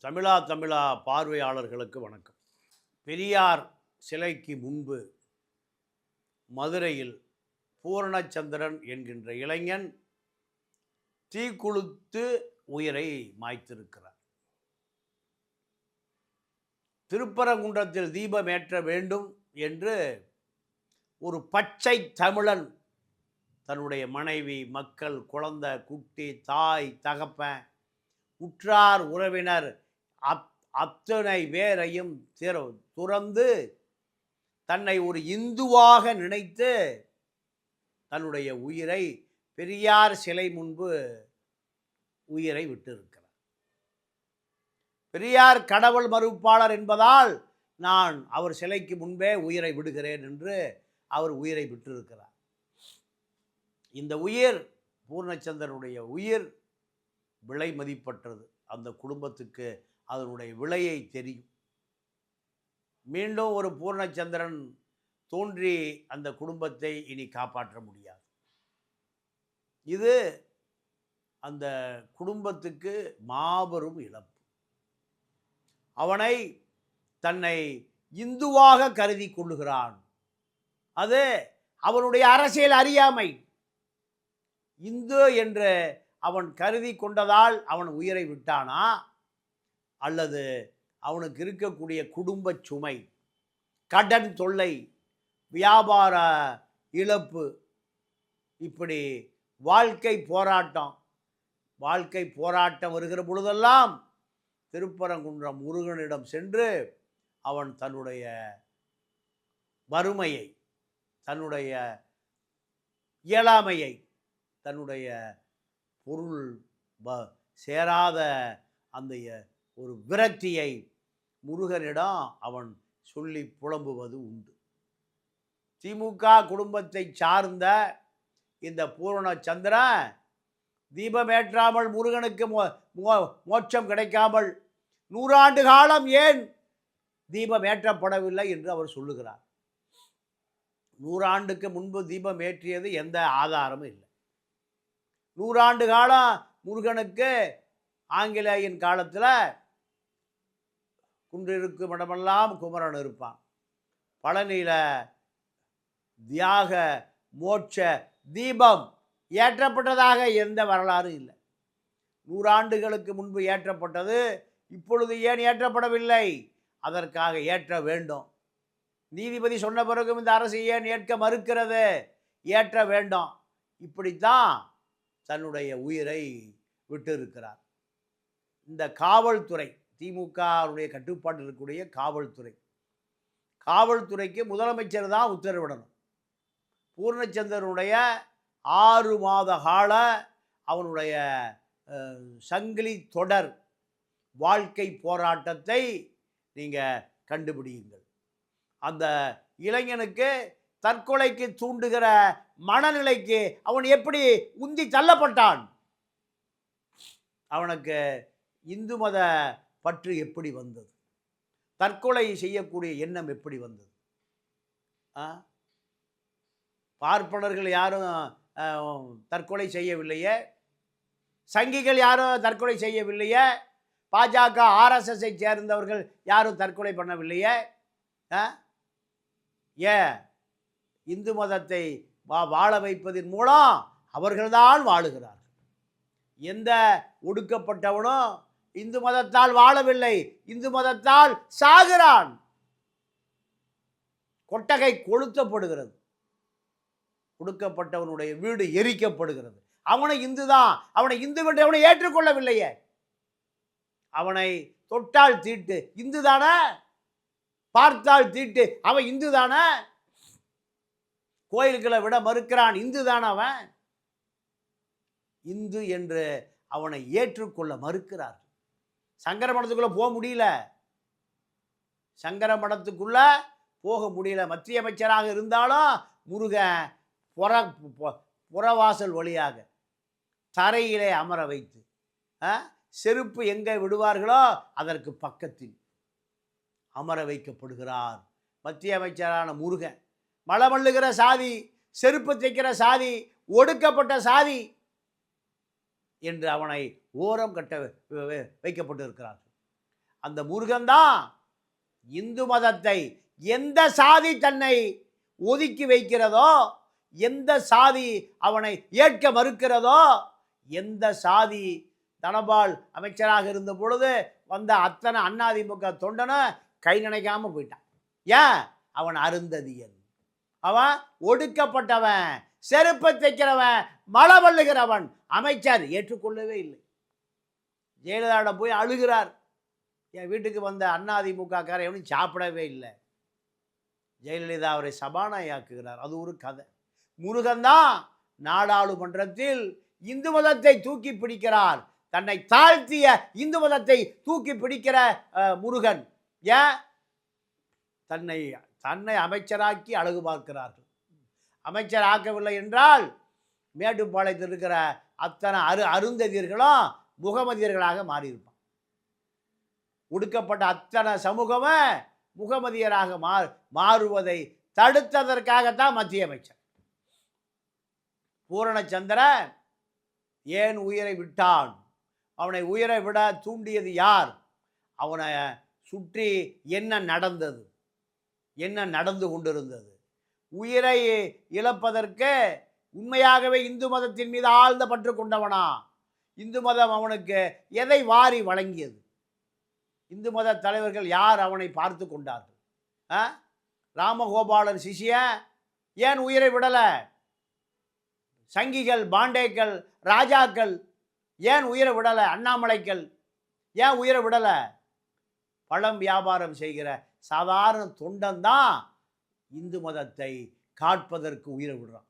தமிழா பார்வையாளர்களுக்கு வணக்கம். பெரியார் சிலைக்கு முன்பு மதுரையில் பூரணச்சந்திரன் என்கின்ற இளைஞன் தீக்குளுத்து உயிரை மாய்த்திருக்கிறார். திருப்பரங்குன்றத்தில் தீபமேற்ற வேண்டும் என்று ஒரு பச்சை தமிழன் தன்னுடைய மனைவி, மக்கள், குழந்தை, குட்டி, தாய், தகப்பன், உற்றார் உறவினர் அத்தனை பேரையும் துறந்து தன்னை ஒரு இந்துவாக நினைத்து தன்னுடைய உயிரை பெரியார் சிலை முன்பு உயிரை விட்டிருக்கிறார். பெரியார் கடவுள் மறுப்பாளர் என்பதால் நான் அவர் சிலைக்கு முன்பே உயிரை விடுகிறேன் என்று அவர் உயிரை விட்டிருக்கிறார். இந்த உயிர், பூர்ணச்சந்திரனுடைய உயிர் விலை மதிப்பற்றது. அந்த குடும்பத்துக்கு அதனுடைய விலையை தெரியும். மீண்டும் ஒரு பூர்ணச்சந்திரன் தோன்றி அந்த குடும்பத்தை இனி காப்பாற்ற முடியாது. இது அந்த குடும்பத்துக்கு மாபெரும் இழப்பு. அவனை தன்னை இந்துவாக கருதி கொள்ளுகிறான். அது அவனுடைய அரசியல் அறியாமை. இந்து என்று அவன் கருதி கொண்டதால் அவன் உயிரை விட்டானா, அல்லது அவனுக்கு இருக்கக்கூடிய குடும்ப சுமை, கடன் தொல்லை, வியாபார இழப்பு, இப்படி வாழ்க்கை போராட்டம் வருகிற பொழுதெல்லாம் திருப்பரங்குன்றம் முருகனிடம் சென்று அவன் தன்னுடைய வறுமையை, தன்னுடைய இயலாமையை, தன்னுடைய பொருள் சேராத அந்த ஒரு விரக்தியை முருகனிடம் அவன் சொல்லி புலம்புவது உண்டு. திமுக குடும்பத்தை சார்ந்த இந்த பூரணச்சந்திரன் தீபமேற்றாமல் முருகனுக்கு மோட்சம் கிடைக்காமல் 100 ஆண்டு காலம் ஏன் தீபம் ஏற்றப்படவில்லை என்று அவர் சொல்லுகிறார். 100 ஆண்டுக்கு முன்பு தீபம் ஏற்றியது எந்த ஆதாரமும் இல்லை. 100 ஆண்டு காலம் முருகனுக்கு ஆங்கிலேயின் காலத்தில் குன்றிருக்கும் இடமெல்லாம் குமரன் இருப்பான். பழனியில் தியாக மோட்ச தீபம் ஏற்றப்பட்டதாக எந்த வரலாறும் இல்லை. 100 ஆண்டுகளுக்கு முன்பு ஏற்றப்பட்டது, இப்பொழுது ஏன் ஏற்றப்படவில்லை? அதற்காக ஏற்ற வேண்டும். நீதிபதி சொன்ன பிறகும் இந்த அரசு ஏன் ஏற்க மறுக்கிறது? ஏற்ற வேண்டும். இப்படித்தான் தன்னுடைய உயிரை விட்டிருக்கிறார். இந்த காவல்துறை, திமுகவுடைய கட்டுப்பாட்டில் இருக்கக்கூடிய காவல்துறைக்கு முதலமைச்சர் தான் உத்தரவிடணும். பூர்ணச்சந்திரனுடைய 6 மாத கால அவனுடைய சங்கிலி தொடர் வாழ்க்கை போராட்டத்தை நீங்கள் கண்டுபிடியுங்கள். அந்த இளைஞனுக்கு தற்கொலைக்கு தூண்டுகிற மனநிலைக்கு அவன் எப்படி உந்தி தள்ளப்பட்டான்? அவனுக்கு இந்து மத பற்று எப்படி வந்தது? தற்கொலை செய்யக்கூடிய எண்ணம் எப்படி வந்தது? பார்ப்பனர்கள் யாரும் தற்கொலை செய்யவில்லையே, சங்கிகள் யாரும் தற்கொலை செய்யவில்லையே, பாஜக ஆர்எஸ்எஸ்ஐ சேர்ந்தவர்கள் யாரும் தற்கொலை பண்ணவில்லையே. ஏன்? இந்து மதத்தை வாழ வைப்பதன் மூலம் அவர்கள்தான் வாழுகிறார்கள். எந்த ஒடுக்கப்பட்டவனும் இந்து மதத்தால் வாழவில்லை, இந்து மதத்தால் சாகிறான். கொட்டகை கொளுத்தப்படுகிறது, ஒடுக்கப்பட்டவனுடைய வீடு எரிக்கப்படுகிறது. அவனை இந்து தான், அவனை இந்து என்று அவனை ஏற்றுக்கொள்ளவில்லையே. அவனை தொட்டால் தீட்டு இந்து தானே, பார்த்தால் தீட்டு அவன் இந்து தானே, கோயில்களை விட மறுக்கிறான் இந்து தானே, அவன் இந்து என்று அவனை ஏற்றுக்கொள்ள மறுக்கிறார். சங்கர மடத்துக்குள்ள போக முடியல, மத்திய அமைச்சராக இருந்தாலும் முருகன் புறவாசல் வழியாக தரையிலே அமர வைத்து செருப்பு எங்கே விடுவார்களோ அதற்கு பக்கத்தில் அமர வைக்கப்படுகிறார் மத்திய அமைச்சரான முருகன். மலமல்லுகிற சாதி, செருப்பு தைக்கிற சாதி, ஒடுக்கப்பட்ட சாதி என்று அவனை ஓரம் கட்ட வைக்கப்பட்டிருக்கிறார்கள். அந்த முருகன்தான் இந்து மதத்தை எந்த சாதி தன்னை ஒதுக்கி வைக்கிறதோ, எந்த சாதி அவனை ஏற்க மறுக்கிறதோ, எந்த சாதி தனபால் அமைச்சராக இருந்த பொழுது வந்த அத்தனை அதிமுக தொண்டனை கை நினைக்காம போயிட்டான். ஏன்? அவன் அருந்ததியன், அவன் ஒடுக்கப்பட்டவன், செருப்பை தைக்கிறவன், மழை வள்ளுகிறவன். அமைச்சர் ஏற்றுக்கொள்ளவே இல்லை. ஜெயலலிதாவிடம் போய் அழுகிறார். என் வீட்டுக்கு வந்த அதிமுக காரையவனும் சாப்பிடவே இல்லை. ஜெயலலிதா அவரை சபாநாயகராக்குகிறார். அது ஒரு கதை. முருகன் தான் நாடாளுமன்றத்தில் இந்து மதத்தை தூக்கி பிடிக்கிறார். தன்னை தாழ்த்திய இந்து மதத்தை தூக்கி பிடிக்கிற முருகன். ஏன்? தன்னை தன்னை அமைச்சராக்கி அழகு பார்க்கிறார்கள். அமைச்சர் ஆக்கவில்லை என்றால் மேட்டுப்பாளையத்தில் இருக்கிற அத்தனை அருந்ததியர்களும் முகமதியர்களாக மாறியிருப்பான். ஒடுக்கப்பட்ட அத்தனை சமூகமே முகமதியராக மாறுவதை தடுத்ததற்காகத்தான் மத்திய அமைச்சர் பூரணச்சந்திரன் ஏன் உயிரை விட்டான்? அவனை உயிரை விட தூண்டியது யார்? அவனை சுற்றி என்ன நடந்தது, என்ன நடந்து கொண்டிருந்தது? உயிரை இழப்பதற்கு உண்மையாகவே இந்து மதத்தின் மீது ஆழ்ந்த பற்று கொண்டவனா? இந்து மதம் அவனுக்கு எதை வாரி வழங்கியது? இந்து மத தலைவர்கள் யார் அவனை பார்த்து கொண்டார்கள்? ராமகோபாலன் சிஷியன் ஏன் உயிரை விடலை? சங்கிகள், பாண்டேக்கள், ராஜாக்கள் ஏன் உயிரை விடலை? அண்ணாமலைகள் ஏன் உயிரை விடலை? பழம் வியாபாரம் செய்கிற சாதாரண தொண்டன் தான் இந்து மதத்தை காட்பதற்கு உயிரை விடுறான்.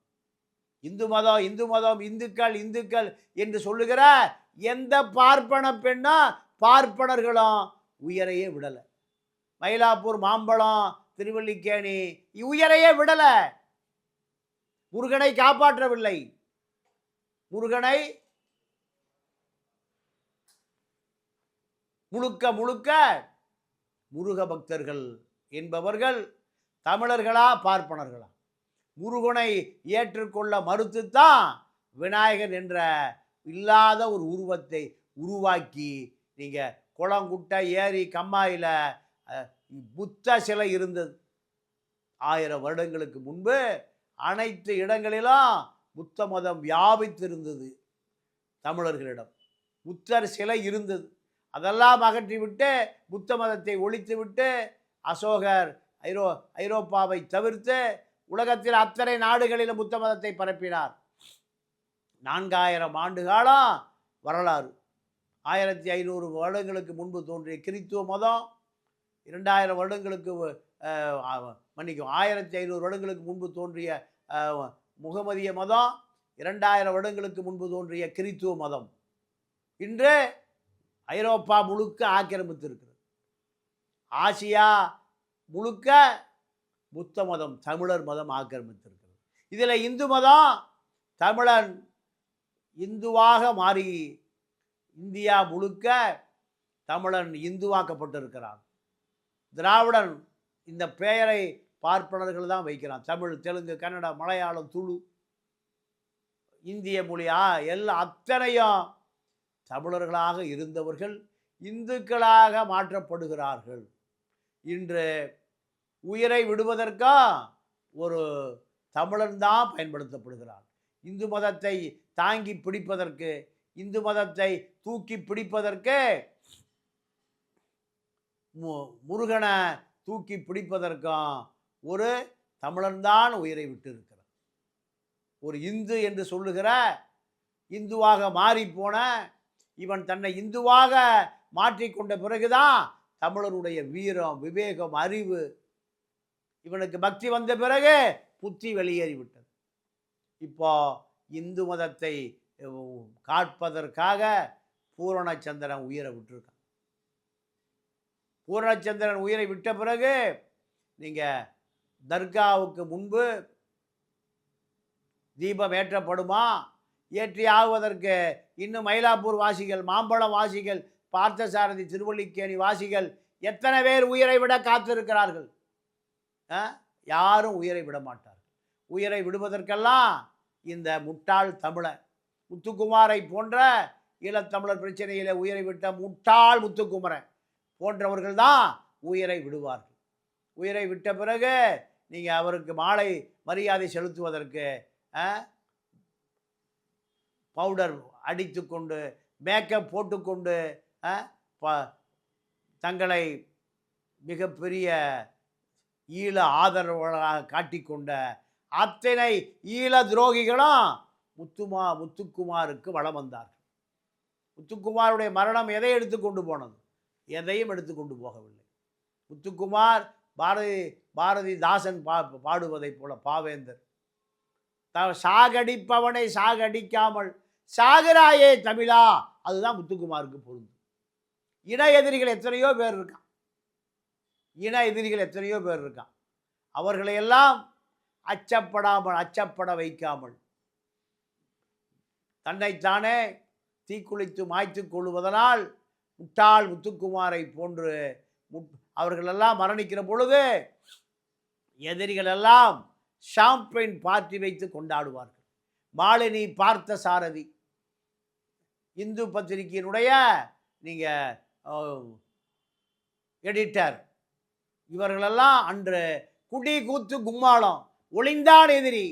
இந்து மதம், இந்து மதம், இந்துக்கள், இந்துக்கள் என்று சொல்லுகிற எந்த பார்ப்பன பெண்ணா பார்ப்பனர்களும் உயிரையே விடலை. மயிலாப்பூர், மாம்பழம், திருவல்லிக்கேணி உயிரையே விடலை. முருகனை காப்பாற்றவில்லை. முருகனை முழுக்க முழுக்க முருக பக்தர்கள் என்பவர்கள் தமிழர்களா பார்ப்பனர்களா? முருகனை ஏற்றுக்கொள்ள மறுத்துத்தான் விநாயகர் என்ற இல்லாத ஒரு உருவத்தை உருவாக்கி நீங்கள் குளங்குட்டை, ஏரி, கம்மாயில் புத்த சிலை இருந்தது. 1000 வருடங்களுக்கு முன்பு அனைத்து இடங்களிலும் புத்த மதம் வியாபித்திருந்தது. தமிழர்களிடம் புத்தர் சிலை இருந்தது. அதெல்லாம் அகற்றிவிட்டு புத்த மதத்தை ஒழித்துவிட்டு அசோகர் ஐரோப்பாவை தவிர்த்து உலகத்தில் அத்தனை நாடுகளிலும் புத்த மதத்தை பரப்பினார். 4000 ஆண்டு காலம் வரலாறு. 1500 வருடங்களுக்கு முன்பு தோன்றிய கிறித்துவ மதம் 2000 வருடங்களுக்கு 1500 வருடங்களுக்கு முன்பு தோன்றிய முகமதிய மதம், 2000 வருடங்களுக்கு முன்பு தோன்றிய கிறித்துவ மதம் இன்று ஐரோப்பா முழுக்க ஆக்கிரமித்திருக்கிறது. ஆசியா முழுக்க புத்த மதம், தமிழர் மதம் ஆக்கிரமித்திருக்கிறது. இதில் இந்து மதம், தமிழன் இந்துவாக மாறி இந்தியா முழுக்க தமிழன் இந்துவாக்கப்பட்டிருக்கிறான். திராவிடன் இந்த பெயரை பார்ப்பனர்கள் தான் வைக்கிறான். தமிழ், தெலுங்கு, கன்னடா, மலையாளம், துளு, இந்திய மொழியா எல்லாம் அத்தனையும் தமிழர்களாக இருந்தவர்கள் இந்துக்களாக மாற்றப்படுகிறார்கள். இன்று உயிரை விடுவதற்கா ஒரு தமிழன் தான் பயன்படுத்தப்படுகிறான். இந்து மதத்தை தாங்கி பிடிப்பதற்கு, இந்து மதத்தை தூக்கி பிடிப்பதற்கு, முருகனை தூக்கி பிடிப்பதற்கும் ஒரு தமிழன்தான் உயிரை விட்டு இருக்கிறார். ஒரு இந்து என்று சொல்லுகிற இந்துவாக மாறிப்போன இவன் தன்னை இந்துவாக மாற்றிக்கொண்ட பிறகுதான் தமிழருடைய வீரம், விவேகம், அறிவு, இவனுக்கு பக்தி வந்த பிறகு புத்தி வெளியேறிவிட்டது. இப்போ இந்து மதத்தை காட்பதற்காக பூரணச்சந்திரன் உயிரை விட்டுருக்கான். பூரணச்சந்திரன் உயிரை விட்ட பிறகு நீங்கள் தர்காவுக்கு முன்பு தீபம் ஏற்றப்படுமா? ஏற்றி ஆகுவதற்கு இன்னும் மயிலாப்பூர் வாசிகள், மாம்பழம் வாசிகள், பார்த்தசாரதி, திருவல்லிக்கேணி வாசிகள் எத்தனை பேர் உயிரை விட காத்திருக்கிறார்கள்? யாரும் உயிரை விட மாட்டார்கள். உயிரை விடுவதற்கெல்லாம் இந்த முட்டாள் தமிழன் முத்துக்குமாரை போன்ற ஈழத்தமிழர் பிரச்சனையில் உயிரை விட்ட முட்டாள் முத்துக்குமரன் போன்றவர்கள் தான் உயிரை விடுவார்கள். உயிரை விட்ட பிறகு நீங்கள் அவருக்கு மாலை மரியாதை செலுத்துவதற்கு பவுடர் அடித்து கொண்டு மேக்கப் போட்டுக்கொண்டு தங்களை மிகப்பெரிய ஈழ ஆதரவாளராக காட்டிக்கொண்ட அத்தனை ஈழ துரோகிகளும் முத்துக்குமாருக்கு வலம் வந்தார்கள். முத்துக்குமாருடைய மரணம் எதை எடுத்துக்கொண்டு போனது? எதையும் எடுத்துக்கொண்டு போகவில்லை. முத்துக்குமார் பாரதிதாசன் பாடுவதைப் போல பாவேந்தர் சாகடிப்பவனை சாகடிக்காமல் சாகராயே தமிழா, அதுதான் முத்துக்குமாருக்கு பொருந்தும். இன எதிரிகள் எத்தனையோ பேர் இருக்கான். அவர்களையெல்லாம் அச்சப்பட வைக்காமல் தன்னைத்தானே தீக்குளித்து மாய்த்து கொள்வதனால் முட்டாள் முத்துக்குமாரை போன்று அவர்களெல்லாம் மரணிக்கிற பொழுது எதிரிகள் எல்லாம் ஷாம்பெயின் பார்ட்டி வைத்து கொண்டாடுவார்கள். மாலினி பார்த்த சாரதி இந்து பத்திரிகையினுடைய எடிட்டர் இவர்களெல்லாம் அன்று குடி கூத்து கும்மாளம் ஒளிந்தான் எதிரி,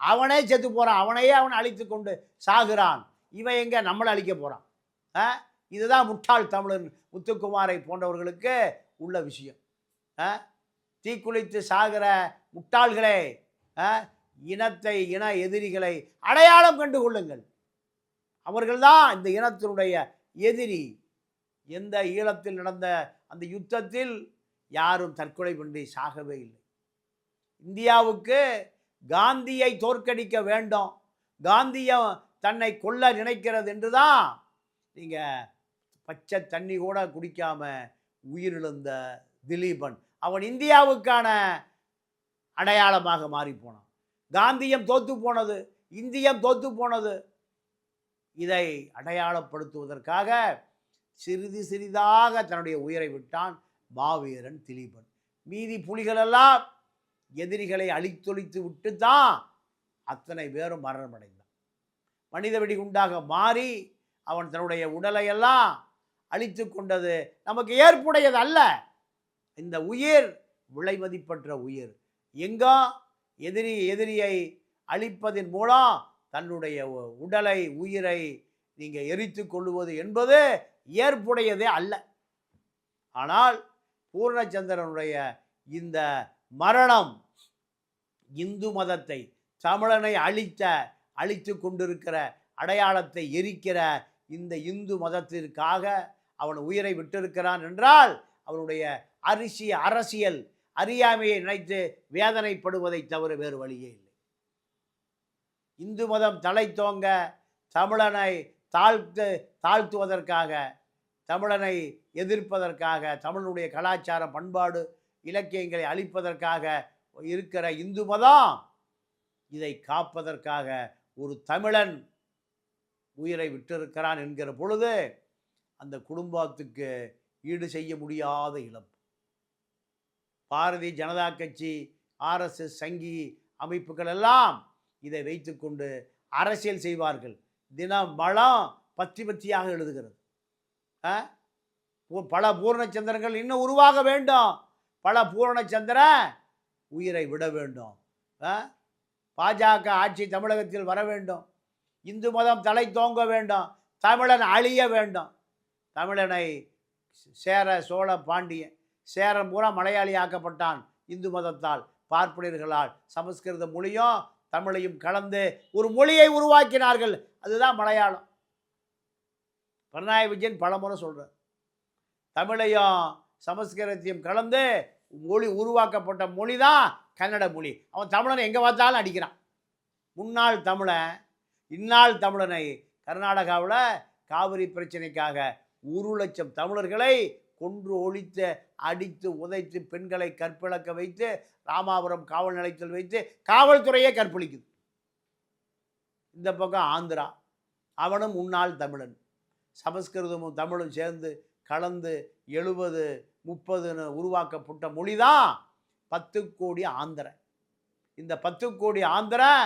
அவனே செத்து போகிறான், அவனையே அவனை அழித்து கொண்டு சாகுறான், இவன் எங்கே நம்மளை அழிக்க போகிறான். இதுதான் முட்டாள் தமிழன் முத்துக்குமாரை போன்றவர்களுக்கு உள்ள விஷயம். தீக்குளித்து சாகிற முட்டாள்களே, இன எதிரிகளை அடையாளம் கண்டு கொள்ளுங்கள். அவர்கள்தான் இந்த இனத்தினுடைய எதிரி. எந்த ஈழத்தில் நடந்த அந்த யுத்தத்தில் யாரும் தற்கொலை பண்ணி சாகவே இல்லை. இந்தியாவுக்கு காந்தியை தோற்கடிக்க வேண்டும், காந்தியம் தன்னை கொல்ல நினைக்கிறது என்றுதான் நீங்கள் பச்சை தண்ணி கூட குடிக்காம உயிரிழந்த திலீபன் அவன் இந்தியாவுக்கான அடையாளமாக மாறி போனான். காந்தியம் தோத்து போனது, இந்தியம் தோத்து போனது. இதை அடையாளப்படுத்துவதற்காக சிறிதாக தன்னுடைய உயிரை விட்டான் மாவீரன் திலீபன். மீதி புலிகளெல்லாம் எதிரிகளை அழித்தொழித்து விட்டு தான் அத்தனை பேரும் மரணமடைந்தான். மனித வெடிகுண்டாக மாறி அவன் தன்னுடைய உடலையெல்லாம் அழித்து கொண்டது நமக்கு ஏற்புடையது அல்ல. இந்த உயிர் விலை மதிப்பற்ற உயிர். எங்கோ எதிரியை அழிப்பதன் மூலம் தன்னுடைய உடலை உயிரை நீங்கள் எரித்து கொள்ளுவது என்பது ஏற்புடையதே அல்ல. ஆனால் பூர்ணச்சந்திரனுடைய இந்த மரணம் இந்து மதத்தை, தமிழனை அழித்து கொண்டிருக்கிற அடையாளத்தை எரிக்கிற இந்த இந்து மதத்திற்காக அவன் உயிரை விட்டிருக்கிறான் என்றால் அவனுடைய அரசியல் அறியாமையை நினைத்து வேதனைப்படுவதை தவிர வேறு வழியே இல்லை. இந்து மதம் தலை தோங்க தமிழனை தாழ்த்துவதற்காக, தமிழனை எதிர்ப்பதற்காக, தமிழனுடைய கலாச்சார பண்பாடு இலக்கியங்களை அழிப்பதற்காக இருக்கிற இந்து மதம் இதை காப்பதற்காக ஒரு தமிழன் உயிரை விட்டிருக்கிறான் என்கிற பொழுது அந்த குடும்பத்துக்கு ஈடு செய்ய முடியாத இழப்பு. பாரதிய ஜனதா கட்சி, RSS சங்கி அமைப்புகள் எல்லாம் இதை வைத்துக்கொண்டு அரசியல் செய்வார்கள். தினம் மலம் பத்தியாக எழுதுகிறது. பல பூர்ணச்சந்திரங்கள் இன்னும் உருவாக வேண்டும், பல பூர்ணச்சந்திரன் உயிரை விட வேண்டும். பாஜக ஆட்சி தமிழகத்தில் வர வேண்டும், இந்து மதம் தலை தோங்க வேண்டும், தமிழன் அழிய வேண்டும். தமிழனை சேர சோழ பாண்டியன் சேரன் பூரா மலையாளி ஆக்கப்பட்டான் இந்து மதத்தால், பார்ப்பனர்களால். சமஸ்கிருத மொழியும் தமிழையும் கலந்து ஒரு மொழியை உருவாக்கினார்கள், அதுதான் மலையாளம். பினராயி விஜயன் பலமுறை சொல்கிறார், தமிழையும் சமஸ்கிருதத்தையும் கலந்து மொழி உருவாக்கப்பட்ட மொழி தான் கன்னட மொழி. அவன் தமிழனை எங்கே பார்த்தாலும் அடிக்கிறான். முன்னாள் தமிழன் இந்நாள் தமிழனை கர்நாடகாவில் காவிரி பிரச்சனைக்காக 1,00,000 தமிழர்களை கொன்று ஒழித்து அடித்து உதைத்து பெண்களை கற்பிழக்க வைத்து ராமாபுரம் காவல் நிலையத்தில் வைத்து காவல்துறையே கற்பழிக்குது. இந்த பக்கம் ஆந்திரா, அவனும் முன்னாள் தமிழன். சமஸ்கிருதமும் தமிழும் சேர்ந்து கலந்து 70-30 உருவாக்கப்பட்ட மொழி தான் 10 கோடி ஆந்திரன். இந்த 10 கோடி ஆந்திரன்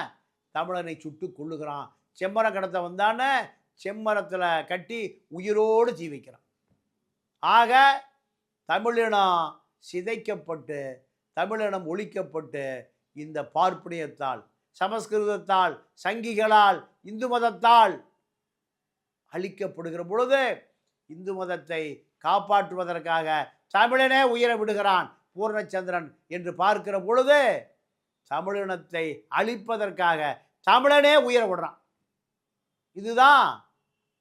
தமிழனை சுட்டு கொள்ளுகிறான். செம்மரம் கடத்த வந்தானே செம்மரத்தில் கட்டி உயிரோடு தீ வைக்கிறான். ஆக தமிழினம் சிதைக்கப்பட்டு தமிழினம் ஒழிக்கப்பட்டு இந்த பார்ப்பனியத்தால், சமஸ்கிருதத்தால், சங்கிகளால், இந்து மதத்தால் அழிக்கப்படுகிற பொழுது இந்து மதத்தை காப்பாற்றுவதற்காக தமிழனே உயிரை விடுகிறான் பூர்ணச்சந்திரன் என்று பார்க்கிற பொழுது தமிழினத்தை அழிப்பதற்காக தமிழனே உயிரை விடுறான். இதுதான்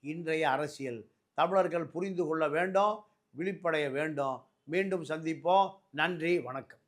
இன்றைய அரசியல். தமிழர்கள் புரிந்து கொள்ள வேண்டும், விழிப்படைய வேண்டும். மீண்டும் சந்திப்போம். நன்றி, வணக்கம்.